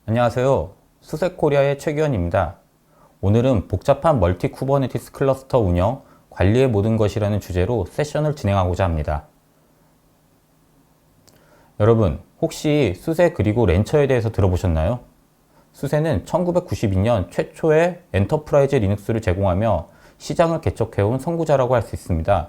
안녕하세요. 수세코리아의 최규현입니다. 오늘은 복잡한 멀티 쿠버네티스 클러스터 운영, 관리의 모든 것이라는 주제로 세션을 진행하고자 합니다. 여러분, 혹시 수세 그리고 렌처에 대해서 들어보셨나요? 수세는 1992년 최초의 엔터프라이즈 리눅스를 제공하며 시장을 개척해온 선구자라고 할 수 있습니다.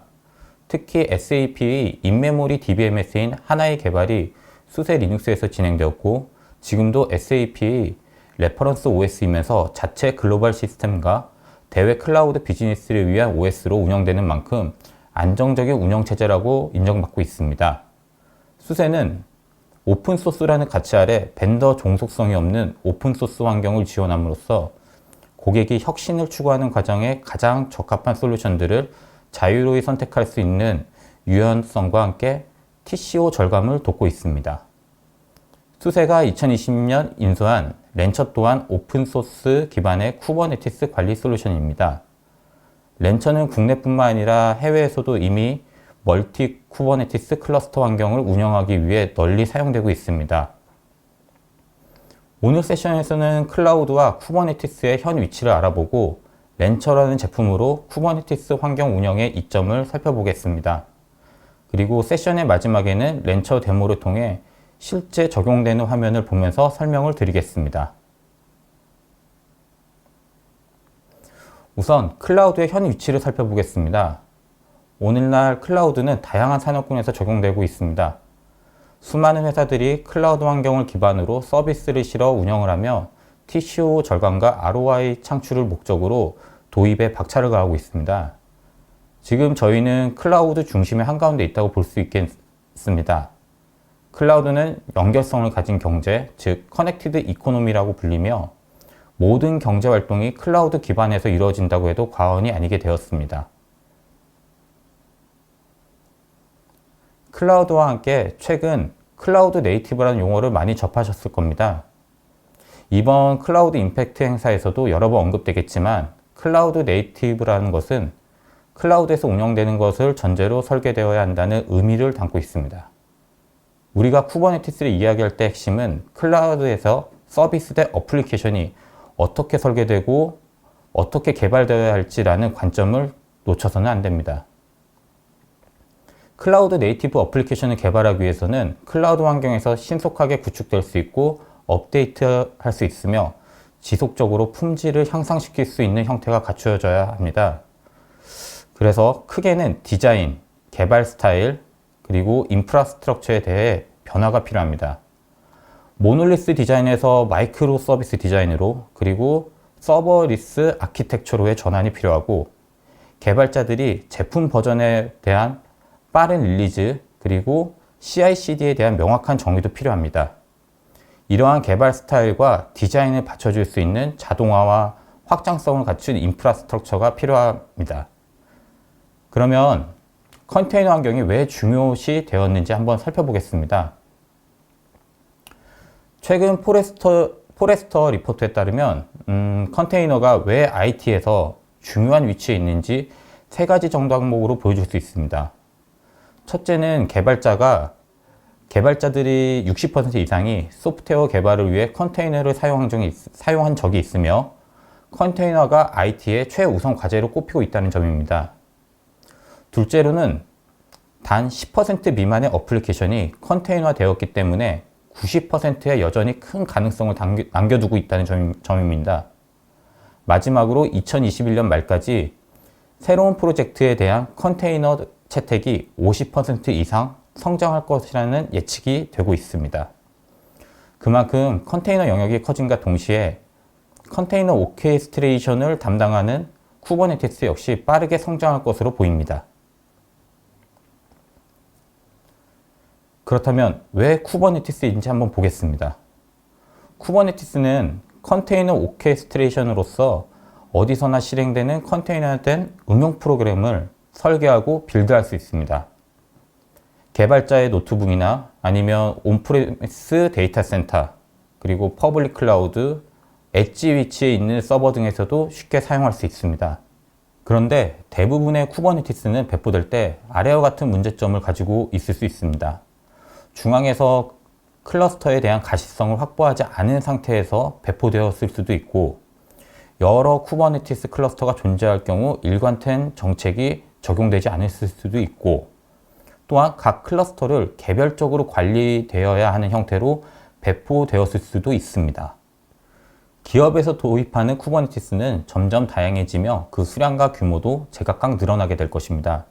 특히 SAP의 인메모리 DBMS인 하나의 개발이 수세 리눅스에서 진행되었고, 지금도 SAP의 레퍼런스 OS이면서 자체 글로벌 시스템과 대외 클라우드 비즈니스를 위한 OS로 운영되는 만큼 안정적인 운영체제라고 인정받고 있습니다. 수세는 오픈소스라는 가치 아래 벤더 종속성이 없는 오픈소스 환경을 지원함으로써 고객이 혁신을 추구하는 과정에 가장 적합한 솔루션들을 자유로이 선택할 수 있는 유연성과 함께 TCO 절감을 돕고 있습니다. 수세가 2020년 인수한 렌처 또한 오픈소스 기반의 쿠버네티스 관리 솔루션입니다. 렌처는 국내뿐만 아니라 해외에서도 이미 멀티 쿠버네티스 클러스터 환경을 운영하기 위해 널리 사용되고 있습니다. 오늘 세션에서는 클라우드와 쿠버네티스의 현 위치를 알아보고 렌처라는 제품으로 쿠버네티스 환경 운영의 이점을 살펴보겠습니다. 그리고 세션의 마지막에는 렌처 데모를 통해 실제 적용되는 화면을 보면서 설명을 드리겠습니다. 우선 클라우드의 현 위치를 살펴보겠습니다. 오늘날 클라우드는 다양한 산업군에서 적용되고 있습니다. 수많은 회사들이 클라우드 환경을 기반으로 서비스를 실어 운영을 하며 TCO 절감과 ROI 창출을 목적으로 도입에 박차를 가하고 있습니다. 지금 저희는 클라우드 중심의 한가운데 있다고 볼 수 있겠습니다. 클라우드는 연결성을 가진 경제, 즉 커넥티드 이코노미라고 불리며 모든 경제 활동이 클라우드 기반에서 이루어진다고 해도 과언이 아니게 되었습니다. 클라우드와 함께 최근 클라우드 네이티브라는 용어를 많이 접하셨을 겁니다. 이번 클라우드 임팩트 행사에서도 여러 번 언급되겠지만 클라우드 네이티브라는 것은 클라우드에서 운영되는 것을 전제로 설계되어야 한다는 의미를 담고 있습니다. 우리가 쿠버네티스를 이야기할 때 핵심은 클라우드에서 서비스 대 어플리케이션이 어떻게 설계되고 어떻게 개발되어야 할지라는 관점을 놓쳐서는 안 됩니다. 클라우드 네이티브 어플리케이션을 개발하기 위해서는 클라우드 환경에서 신속하게 구축될 수 있고 업데이트할 수 있으며 지속적으로 품질을 향상시킬 수 있는 형태가 갖추어져야 합니다. 그래서 크게는 디자인, 개발 스타일, 그리고 인프라스트럭처에 대해 변화가 필요합니다. 모놀리스 디자인에서 마이크로 서비스 디자인으로 그리고 서버리스 아키텍처로의 전환이 필요하고 개발자들이 제품 버전에 대한 빠른 릴리즈 그리고 CI/CD에 대한 명확한 정의도 필요합니다. 이러한 개발 스타일과 디자인을 받쳐줄 수 있는 자동화와 확장성을 갖춘 인프라스트럭처가 필요합니다. 그러면 컨테이너 환경이 왜 중요시 되었는지 한번 살펴보겠습니다. 최근 포레스터 리포트에 따르면 컨테이너가 왜 IT에서 중요한 위치에 있는지 세 가지 정도 항목으로 보여줄 수 있습니다. 첫째는 개발자들이 60% 이상이 소프트웨어 개발을 위해 컨테이너를 사용한 적이 있으며 컨테이너가 IT의 최우선 과제로 꼽히고 있다는 점입니다. 둘째로는 단 10% 미만의 어플리케이션이 컨테이너화 되었기 때문에 90%에 여전히 큰 가능성을 남겨두고 있다는 점입니다. 마지막으로 2021년 말까지 새로운 프로젝트에 대한 컨테이너 채택이 50% 이상 성장할 것이라는 예측이 되고 있습니다. 그만큼 컨테이너 영역이 커짐과 동시에 컨테이너 오케스트레이션을 담당하는 쿠버네티스 역시 빠르게 성장할 것으로 보입니다. 그렇다면 왜 쿠버네티스인지 한번 보겠습니다. 쿠버네티스는 컨테이너 오케스트레이션으로서 어디서나 실행되는 컨테이너화된 응용 프로그램을 설계하고 빌드할 수 있습니다. 개발자의 노트북이나 아니면 온프레미스 데이터 센터, 그리고 퍼블릭 클라우드, 엣지 위치에 있는 서버 등에서도 쉽게 사용할 수 있습니다. 그런데 대부분의 쿠버네티스는 배포될 때 아래와 같은 문제점을 가지고 있을 수 있습니다. 중앙에서 클러스터에 대한 가시성을 확보하지 않은 상태에서 배포되었을 수도 있고, 여러 쿠버네티스 클러스터가 존재할 경우 일관된 정책이 적용되지 않았을 수도 있고, 또한 각 클러스터를 개별적으로 관리되어야 하는 형태로 배포되었을 수도 있습니다. 기업에서 도입하는 쿠버네티스는 점점 다양해지며 그 수량과 규모도 제각각 늘어나게 될 것입니다.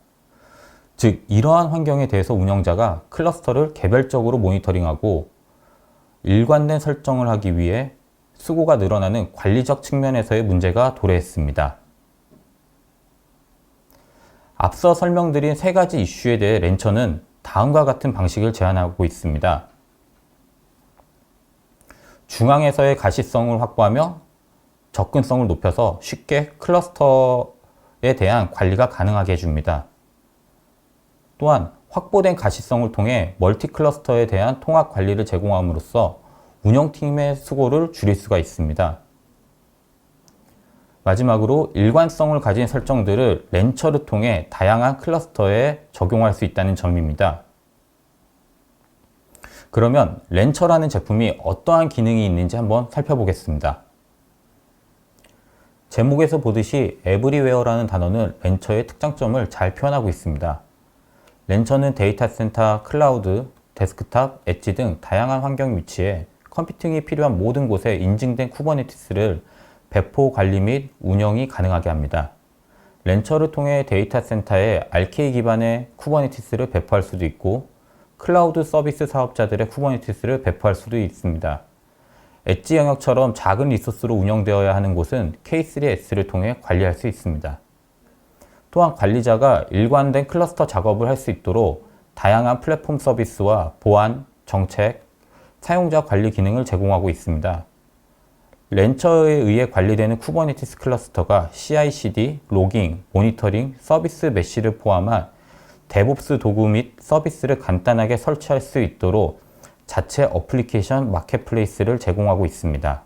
즉, 이러한 환경에 대해서 운영자가 클러스터를 개별적으로 모니터링하고 일관된 설정을 하기 위해 수고가 늘어나는 관리적 측면에서의 문제가 도래했습니다. 앞서 설명드린 세 가지 이슈에 대해 렌처는 다음과 같은 방식을 제안하고 있습니다. 중앙에서의 가시성을 확보하며 접근성을 높여서 쉽게 클러스터에 대한 관리가 가능하게 해줍니다. 또한 확보된 가시성을 통해 멀티 클러스터에 대한 통합 관리를 제공함으로써 운영팀의 수고를 줄일 수가 있습니다. 마지막으로 일관성을 가진 설정들을 렌처를 통해 다양한 클러스터에 적용할 수 있다는 점입니다. 그러면 렌처라는 제품이 어떠한 기능이 있는지 한번 살펴보겠습니다. 제목에서 보듯이 에브리웨어라는 단어는 렌처의 특장점을 잘 표현하고 있습니다. 렌처는 데이터 센터, 클라우드, 데스크탑, 엣지 등 다양한 환경 위치에 컴퓨팅이 필요한 모든 곳에 인증된 쿠버네티스를 배포, 관리 및 운영이 가능하게 합니다. 렌처를 통해 데이터 센터에 RK 기반의 쿠버네티스를 배포할 수도 있고, 클라우드 서비스 사업자들의 쿠버네티스를 배포할 수도 있습니다. 엣지 영역처럼 작은 리소스로 운영되어야 하는 곳은 K3S를 통해 관리할 수 있습니다. 또한 관리자가 일관된 클러스터 작업을 할 수 있도록 다양한 플랫폼 서비스와 보안, 정책, 사용자 관리 기능을 제공하고 있습니다. 렌처에 의해 관리되는 쿠버네티스 클러스터가 CI/CD, 로깅, 모니터링, 서비스 메시를 포함한 데브옵스 도구 및 서비스를 간단하게 설치할 수 있도록 자체 어플리케이션 마켓플레이스를 제공하고 있습니다.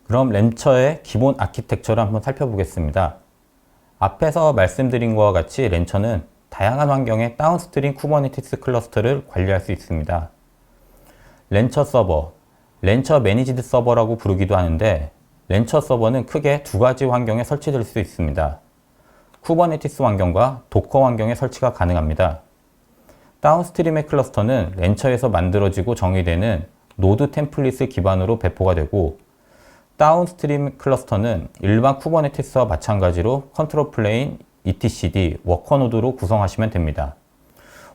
그럼 렌처의 기본 아키텍처를 한번 살펴보겠습니다. 앞에서 말씀드린 것과 같이 렌처는 다양한 환경의 다운스트림 쿠버네티스 클러스터를 관리할 수 있습니다. 렌처 서버, 렌처 매니지드 서버라고 부르기도 하는데, 렌처 서버는 크게 두 가지 환경에 설치될 수 있습니다. 쿠버네티스 환경과 도커 환경에 설치가 가능합니다. 다운스트림의 클러스터는 렌처에서 만들어지고 정의되는 노드 템플릿을 기반으로 배포가 되고, 다운스트림 클러스터는 일반 쿠버네티스와 마찬가지로 컨트롤 플레인, etcd, 워커 노드로 구성하시면 됩니다.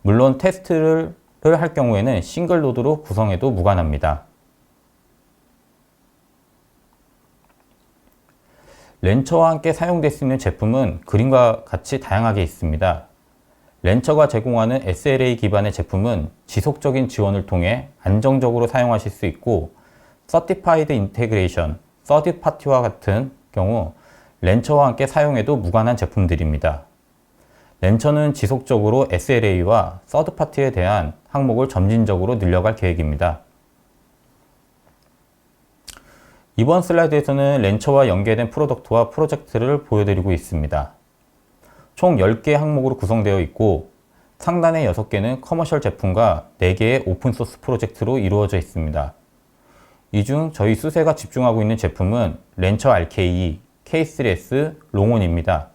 물론 테스트를 할 경우에는 싱글 노드로 구성해도 무관합니다. 렌처와 함께 사용될 수 있는 제품은 그림과 같이 다양하게 있습니다. 렌처가 제공하는 SLA 기반의 제품은 지속적인 지원을 통해 안정적으로 사용하실 수 있고, Certified Integration, 서드 파티와 같은 경우 렌처와 함께 사용해도 무관한 제품들입니다. 렌처는 지속적으로 SLA와 서드 파티에 대한 항목을 점진적으로 늘려갈 계획입니다. 이번 슬라이드에서는 렌처와 연계된 프로덕트와 프로젝트를 보여드리고 있습니다. 총 10개 항목으로 구성되어 있고, 상단의 6개는 커머셜 제품과 4개의 오픈소스 프로젝트로 이루어져 있습니다. 이 중 저희 수세가 집중하고 있는 제품은 렌처 RK, K3S, 롱온입니다.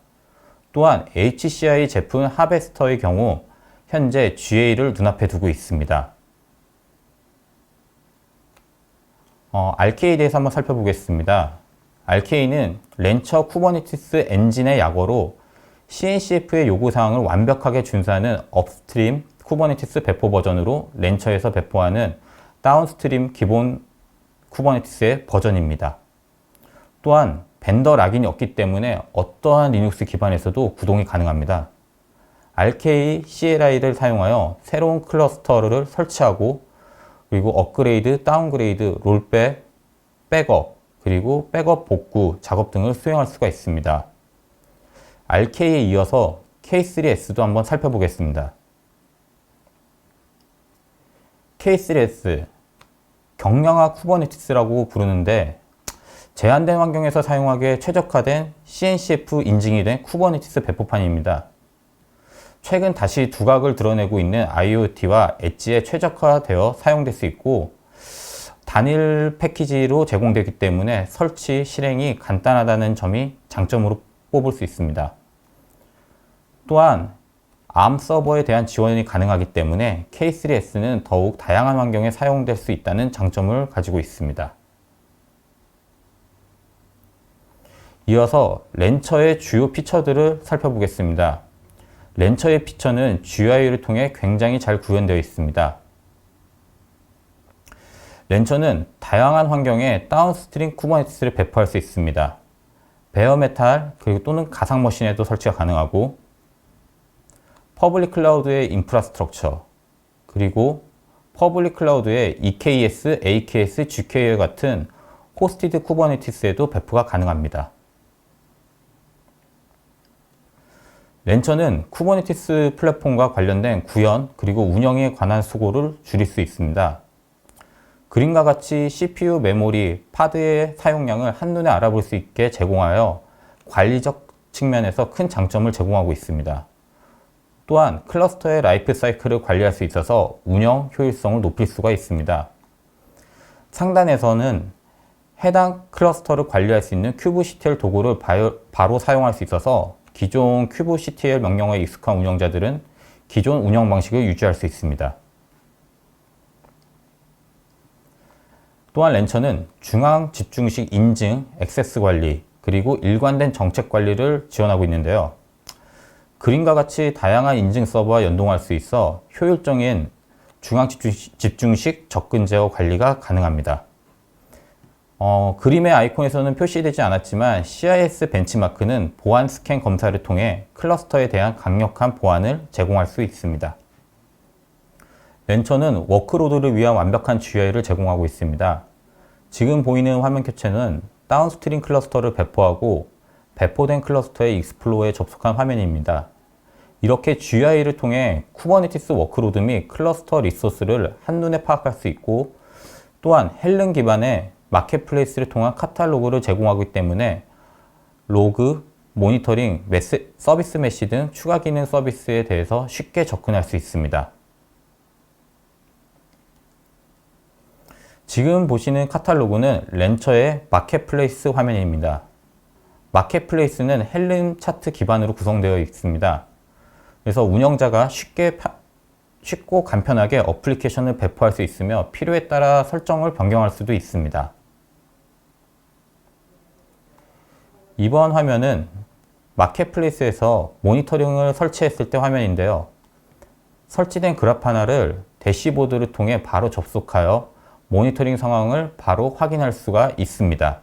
또한 HCI 제품 하베스터의 경우 현재 GA를 눈앞에 두고 있습니다. RK에 대해서 한번 살펴보겠습니다. RK는 렌처 쿠버네티스 엔진의 약어로 CNCF의 요구사항을 완벽하게 준수하는 업스트림 쿠버네티스 배포 버전으로 렌처에서 배포하는 다운스트림 기본 쿠버네티스의 버전입니다. 또한 벤더 락인이 없기 때문에 어떠한 리눅스 기반에서도 구동이 가능합니다. RK CLI를 사용하여 새로운 클러스터를 설치하고, 그리고 업그레이드, 다운그레이드, 롤백, 백업, 그리고 백업 복구 작업 등을 수행할 수가 있습니다. RK에 이어서 K3S도 한번 살펴보겠습니다. K3S, 경량화 쿠버네티스라고 부르는데, 제한된 환경에서 사용하기에 최적화된 CNCF 인증이 된 쿠버네티스 배포판입니다. 최근 다시 두각을 드러내고 있는 IoT와 엣지에 최적화되어 사용될 수 있고 단일 패키지로 제공되기 때문에 설치, 실행이 간단하다는 점이 장점으로 뽑을 수 있습니다. 또한 ARM 서버에 대한 지원이 가능하기 때문에 K3S는 더욱 다양한 환경에 사용될 수 있다는 장점을 가지고 있습니다. 이어서 렌처의 주요 피처들을 살펴보겠습니다. 렌처의 피처는 GUI를 통해 굉장히 잘 구현되어 있습니다. 렌처는 다양한 환경에 다운스트림 쿠버네티스를 배포할 수 있습니다. 베어메탈 그리고 또는 가상 머신에도 설치가 가능하고 퍼블릭 클라우드의 인프라스트럭처 그리고 퍼블릭 클라우드의 EKS, AKS, GKL 같은 호스티드 쿠버네티스에도 배포가 가능합니다. 렌처는 쿠버네티스 플랫폼과 관련된 구현 그리고 운영에 관한 수고를 줄일 수 있습니다. 그림과 같이 CPU, 메모리, 파드의 사용량을 한눈에 알아볼 수 있게 제공하여 관리적 측면에서 큰 장점을 제공하고 있습니다. 또한 클러스터의 라이프 사이클을 관리할 수 있어서 운영 효율성을 높일 수가 있습니다. 상단에서는 해당 클러스터를 관리할 수 있는 kubectl 도구를 바로 사용할 수 있어서 기존 kubectl 명령어에 익숙한 운영자들은 기존 운영 방식을 유지할 수 있습니다. 또한 렌처는 중앙 집중식 인증, 액세스 관리, 그리고 일관된 정책 관리를 지원하고 있는데요. 그림과 같이 다양한 인증 서버와 연동할 수 있어 효율적인 중앙 집중식 접근 제어 관리가 가능합니다. 그림의 아이콘에서는 표시되지 않았지만 CIS 벤치마크는 보안 스캔 검사를 통해 클러스터에 대한 강력한 보안을 제공할 수 있습니다. 렌처는 워크로드를 위한 완벽한 GUI를 제공하고 있습니다. 지금 보이는 화면 캡처는 다운스트림 클러스터를 배포하고 배포된 클러스터의 익스플로어에 접속한 화면입니다. 이렇게 GUI를 통해 쿠버네티스 워크로드 및 클러스터 리소스를 한눈에 파악할 수 있고 또한 헬름 기반의 마켓플레이스를 통한 카탈로그를 제공하기 때문에 로그, 모니터링, 서비스 메시 등 추가 기능 서비스에 대해서 쉽게 접근할 수 있습니다. 지금 보시는 카탈로그는 렌처의 마켓플레이스 화면입니다. 마켓플레이스는 헬름 차트 기반으로 구성되어 있습니다. 그래서 운영자가 쉽고 간편하게 어플리케이션을 배포할 수 있으며 필요에 따라 설정을 변경할 수도 있습니다. 이번 화면은 마켓플레이스에서 모니터링을 설치했을 때 화면인데요. 설치된 그래프 하나를 대시보드를 통해 바로 접속하여 모니터링 상황을 바로 확인할 수가 있습니다.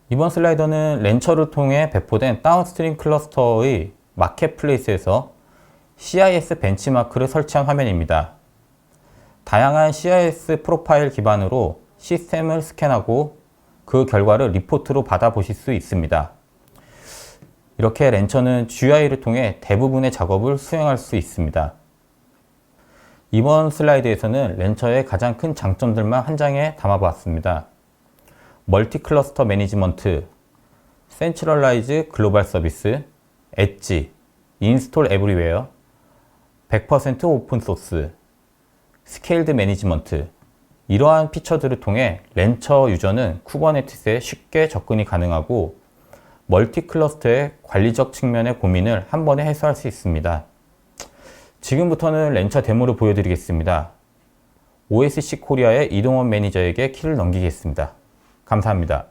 이번 슬라이더는 렌처를 통해 배포된 다운스트림 클러스터의 마켓플레이스에서 CIS 벤치마크를 설치한 화면입니다. 다양한 CIS 프로파일 기반으로 시스템을 스캔하고 그 결과를 리포트로 받아보실 수 있습니다. 이렇게 렌처는 GUI를 통해 대부분의 작업을 수행할 수 있습니다. 이번 슬라이드에서는 렌처의 가장 큰 장점들만 한 장에 담아보았습니다. 멀티 클러스터 매니지먼트, 센트럴라이즈 글로벌 서비스, 엣지, 인스톨 에브리웨어, 100% 오픈소스, 스케일드 매니지먼트, 이러한 피처들을 통해 렌처 유저는 쿠버네티스에 쉽게 접근이 가능하고 멀티 클러스터의 관리적 측면의 고민을 한 번에 해소할 수 있습니다. 지금부터는 렌처 데모를 보여드리겠습니다. OSC 코리아의 이동원 매니저에게 키를 넘기겠습니다. 감사합니다.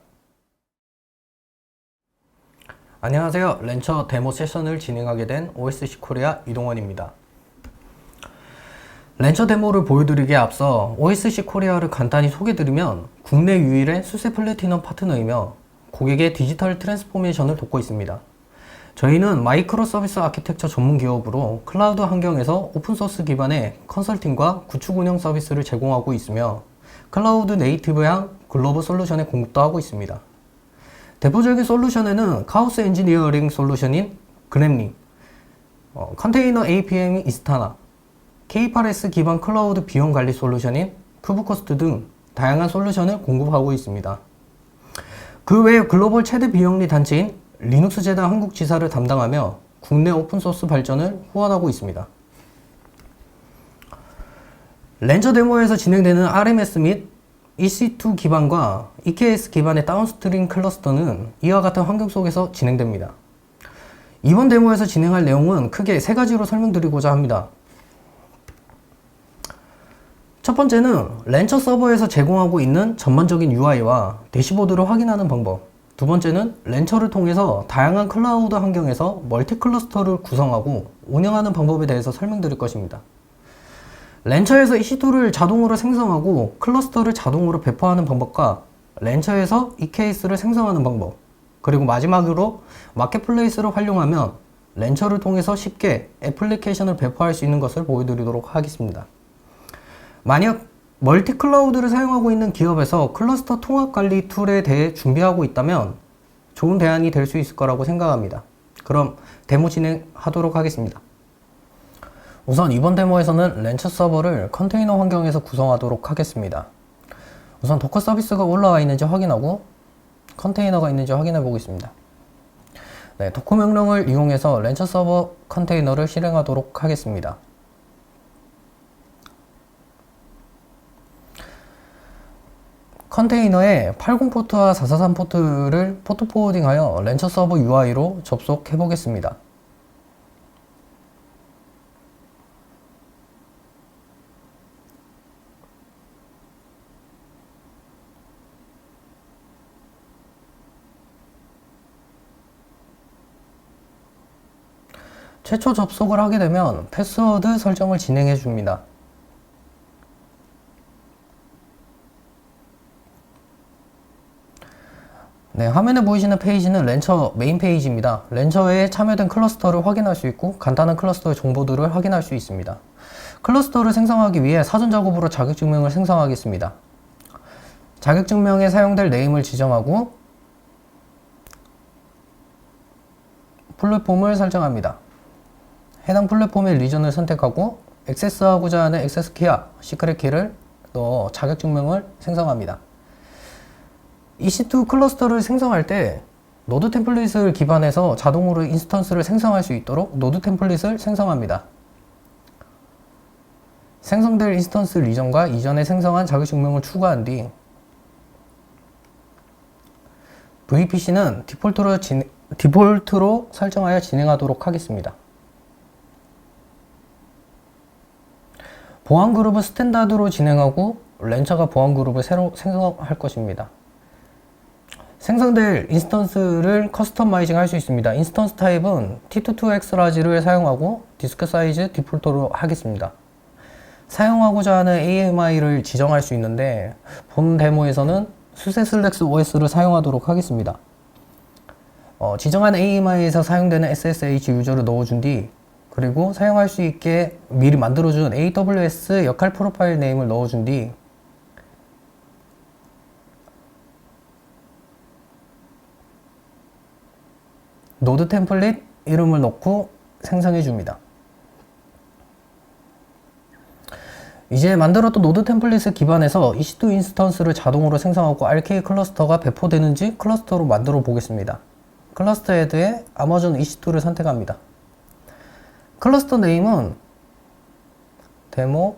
안녕하세요. 렌처 데모 세션을 진행하게 된 OSC 코리아 이동원입니다. 렌처 데모를 보여드리기에 앞서 OSC 코리아를 간단히 소개드리면 국내 유일의 수세 플래티넘 파트너이며 고객의 디지털 트랜스포메이션을 돕고 있습니다. 저희는 마이크로 서비스 아키텍처 전문 기업으로 클라우드 환경에서 오픈소스 기반의 컨설팅과 구축 운영 서비스를 제공하고 있으며 클라우드 네이티브향 글로벌 솔루션의 공급도 하고 있습니다. 대표적인 솔루션에는 카오스 엔지니어링 솔루션인 그램링, 컨테이너 APM 이스타나, K8S 기반 클라우드 비용 관리 솔루션인 쿠브코스트 등 다양한 솔루션을 공급하고 있습니다. 그 외에 글로벌 최대 비영리 단체인 리눅스 재단 한국 지사를 담당하며 국내 오픈소스 발전을 후원하고 있습니다. 렌처 데모에서 진행되는 RMS 및 EC2 기반과 EKS 기반의 다운스트림 클러스터는 이와 같은 환경 속에서 진행됩니다. 이번 데모에서 진행할 내용은 크게 세 가지로 설명드리고자 합니다. 첫 번째는 렌처 서버에서 제공하고 있는 전반적인 UI와 대시보드를 확인하는 방법. 두 번째는 렌처를 통해서 다양한 클라우드 환경에서 멀티 클러스터를 구성하고 운영하는 방법에 대해서 설명드릴 것입니다. 렌처에서 EC2를 자동으로 생성하고 클러스터를 자동으로 배포하는 방법과 렌처에서 EKS를 생성하는 방법, 그리고 마지막으로 마켓플레이스를 활용하면 렌처를 통해서 쉽게 애플리케이션을 배포할 수 있는 것을 보여드리도록 하겠습니다. 만약 멀티 클라우드를 사용하고 있는 기업에서 클러스터 통합 관리 툴에 대해 준비하고 있다면 좋은 대안이 될 수 있을 거라고 생각합니다. 그럼 데모 진행하도록 하겠습니다. 우선 이번 데모에서는 렌처 서버를 컨테이너 환경에서 구성하도록 하겠습니다. 우선 도커 서비스가 올라와 있는지 확인하고 컨테이너가 있는지 확인해 보겠습니다. 네, 도커 명령을 이용해서 렌처 서버 컨테이너를 실행하도록 하겠습니다. 컨테이너에 80포트와 443포트를 포트 포워딩하여 렌처 서버 UI로 접속해 보겠습니다. 최초 접속을 하게 되면 패스워드 설정을 진행해 줍니다. 네, 화면에 보이시는 페이지는 렌처 메인 페이지입니다. 렌처에 참여된 클러스터를 확인할 수 있고 간단한 클러스터의 정보들을 확인할 수 있습니다. 클러스터를 생성하기 위해 사전 작업으로 자격증명을 생성하겠습니다. 자격증명에 사용될 네임을 지정하고 플랫폼을 설정합니다. 해당 플랫폼의 리전을 선택하고 액세스하고자 하는 액세스 키와 시크릿 키를 넣어 자격증명을 생성합니다. EC2 클러스터를 생성할 때 노드 템플릿을 기반해서 자동으로 인스턴스를 생성할 수 있도록 노드 템플릿을 생성합니다. 생성될 인스턴스 리전과 이전에 생성한 자격증명을 추가한 뒤 VPC는 디폴트로 설정하여 진행하도록 하겠습니다. 보안 그룹은 스탠다드로 진행하고 렌처가 보안 그룹을 새로 생성할 것입니다. 생성될 인스턴스를 커스터마이징 할 수 있습니다. 인스턴스 타입은 T22X라지를 사용하고 디스크 사이즈 디폴트로 하겠습니다. 사용하고자 하는 AMI를 지정할 수 있는데 본 데모에서는 수세 슬랙스 OS를 사용하도록 하겠습니다. 지정한 AMI에서 사용되는 SSH 유저를 넣어준 뒤 그리고 사용할 수 있게 미리 만들어준 AWS 역할 프로파일 네임을 넣어준 뒤 노드 템플릿 이름을 넣고 생성해 줍니다. 이제 만들었던 노드 템플릿을 기반해서 EC2 인스턴스를 자동으로 생성하고 RK 클러스터가 배포되는지 클러스터로 만들어 보겠습니다. 클러스터 헤드에 아마존 EC2를 선택합니다. 클러스터 네임은 데모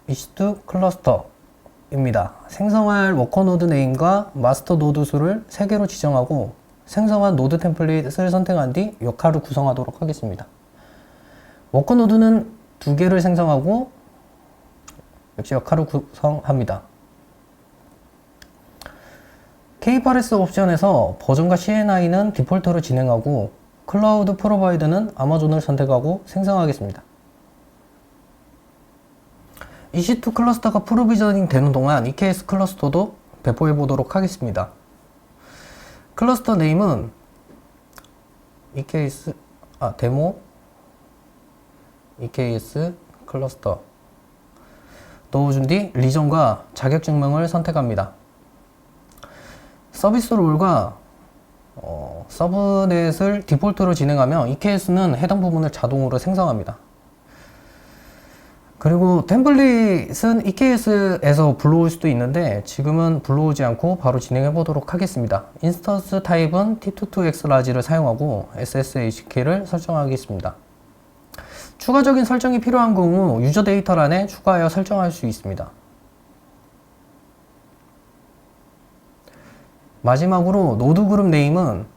EC2 클러스터입니다. 생성할 워커 노드 네임과 마스터 노드 수를 3개로 지정하고 생성한 노드 템플릿을 선택한 뒤 역할을 구성하도록 하겠습니다. 워커 노드는 2개를 생성하고 역시 역할을 구성합니다. K8S 옵션에서 버전과 CNI는 디폴트로 진행하고 클라우드 프로바이더는 아마존을 선택하고 생성하겠습니다. EC2 클러스터가 프로비저닝 되는 동안 EKS 클러스터도 배포해 보도록 하겠습니다. 클러스터 네임은 데모 EKS 클러스터 넣어준 뒤 리전과 자격증명을 선택합니다. 서비스 롤과 서브넷을 디폴트로 진행하며 EKS는 해당 부분을 자동으로 생성합니다. 그리고 템플릿은 EKS에서 불러올 수도 있는데 지금은 불러오지 않고 바로 진행해 보도록 하겠습니다. 인스턴스 타입은 T22X 라지를 사용하고 SSHK를 설정하겠습니다. 추가적인 설정이 필요한 경우 유저 데이터란에 추가하여 설정할 수 있습니다. 마지막으로 노드 그룹 네임은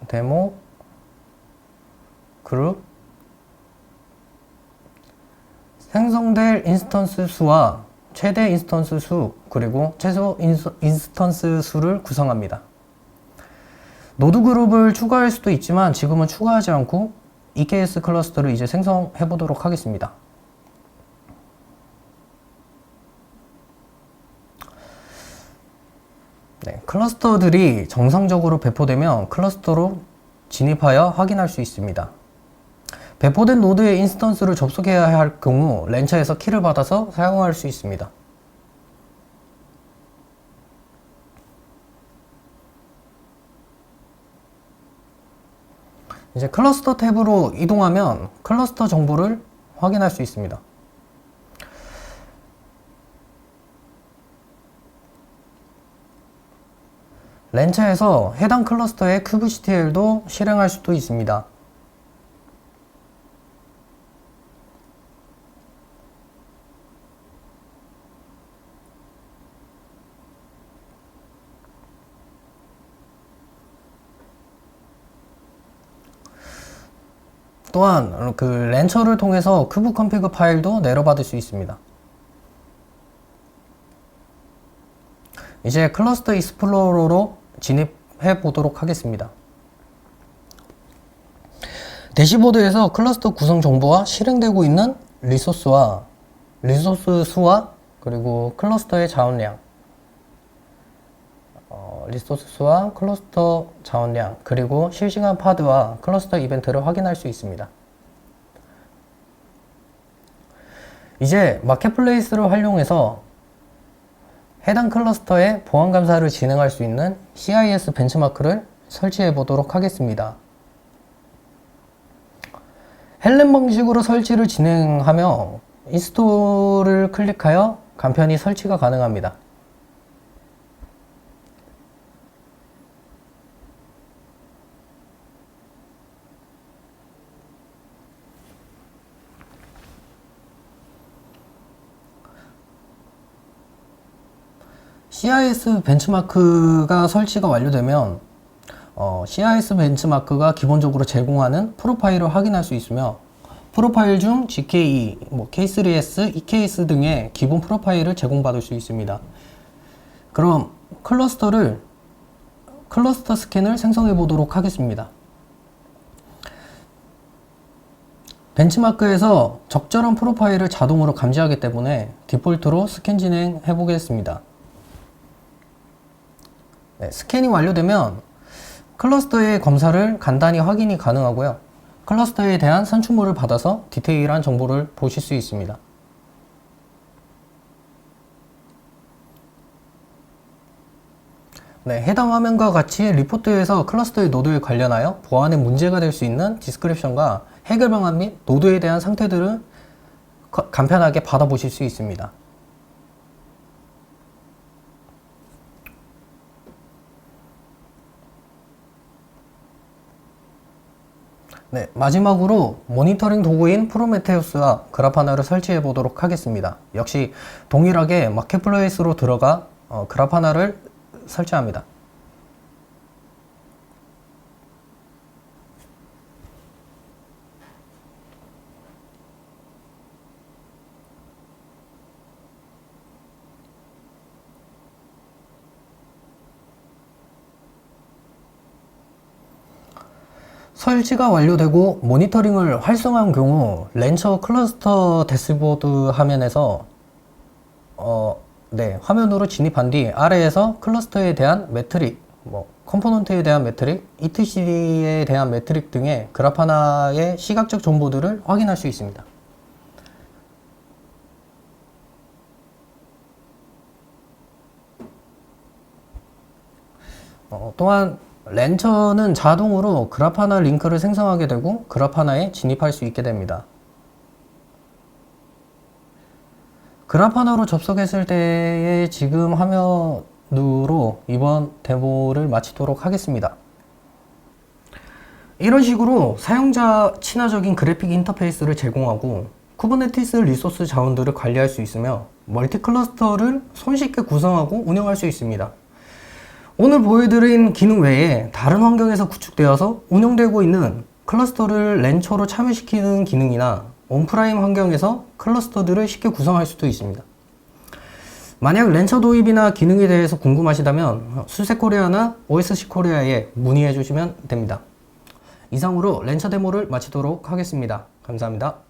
데모 그룹 생성될 인스턴스 수와 최대 인스턴스 수 그리고 최소 인스턴스 수를 구성합니다. 노드 그룹을 추가할 수도 있지만 지금은 추가하지 않고 EKS 클러스터를 이제 생성해 보도록 하겠습니다. 네, 클러스터들이 정상적으로 배포되면 클러스터로 진입하여 확인할 수 있습니다. 배포된 노드의 인스턴스를 접속해야 할 경우 렌처에서 키를 받아서 사용할 수 있습니다. 이제 클러스터 탭으로 이동하면 클러스터 정보를 확인할 수 있습니다. 렌처에서 해당 클러스터의 kubectl도 실행할 수도 있습니다. 또한 그 렌처를 통해서 kubeconfig 파일도 내려받을 수 있습니다. 이제 클러스터 익스플로러로 진입해 보도록 하겠습니다. 대시보드에서 클러스터 구성 정보와 실행되고 있는 리소스 수와 그리고 클러스터의 자원량, 리소스 수와 클러스터 자원량, 그리고 실시간 파드와 클러스터 이벤트를 확인할 수 있습니다. 이제 마켓플레이스를 활용해서 해당 클러스터의 보안 감사를 진행할 수 있는 CIS 벤치마크를 설치해 보도록 하겠습니다. 헬렌 방식으로 설치를 진행하며 인스톨을 클릭하여 간편히 설치가 가능합니다. CIS 벤치마크가 설치가 완료되면 CIS 벤치마크가 기본적으로 제공하는 프로파일을 확인할 수 있으며 프로파일 중 GKE, K3S, EKS 등의 기본 프로파일을 제공받을 수 있습니다. 그럼 클러스터 스캔을 생성해 보도록 하겠습니다. 벤치마크에서 적절한 프로파일을 자동으로 감지하기 때문에 디폴트로 스캔 진행해 보겠습니다. 네, 스캔이 완료되면 클러스터의 검사를 간단히 확인이 가능하고요. 클러스터에 대한 산출물을 받아서 디테일한 정보를 보실 수 있습니다. 네, 해당 화면과 같이 리포트에서 클러스터의 노드에 관련하여 보안에 문제가 될 수 있는 디스크립션과 해결 방안 및 노드에 대한 상태들을 간편하게 받아보실 수 있습니다. 네, 마지막으로 모니터링 도구인 프로메테우스와 그라파나를 설치해 보도록 하겠습니다. 역시 동일하게 마켓플레이스로 들어가 그라파나를 설치합니다. 설치가 완료되고 모니터링을 활성화한 경우 렌처 클러스터 대시보드 화면에서 화면으로 진입한 뒤 아래에서 클러스터에 대한 매트릭, 컴포넌트에 대한 매트릭, etcd에 대한 매트릭 등의 그래파나의 시각적 정보들을 확인할 수 있습니다. 또한 렌처는 자동으로 그라파나 링크를 생성하게 되고 그라파나에 진입할 수 있게 됩니다. 그라파나로 접속했을 때의 지금 화면으로 이번 데모를 마치도록 하겠습니다. 이런 식으로 사용자 친화적인 그래픽 인터페이스를 제공하고 쿠버네티스 리소스 자원들을 관리할 수 있으며 멀티 클러스터를 손쉽게 구성하고 운영할 수 있습니다. 오늘 보여드린 기능 외에 다른 환경에서 구축되어서 운영되고 있는 클러스터를 렌처로 참여시키는 기능이나 온프라임 환경에서 클러스터들을 쉽게 구성할 수도 있습니다. 만약 렌처 도입이나 기능에 대해서 궁금하시다면 수세코리아나 OSC 코리아에 문의해 주시면 됩니다. 이상으로 렌처 데모를 마치도록 하겠습니다. 감사합니다.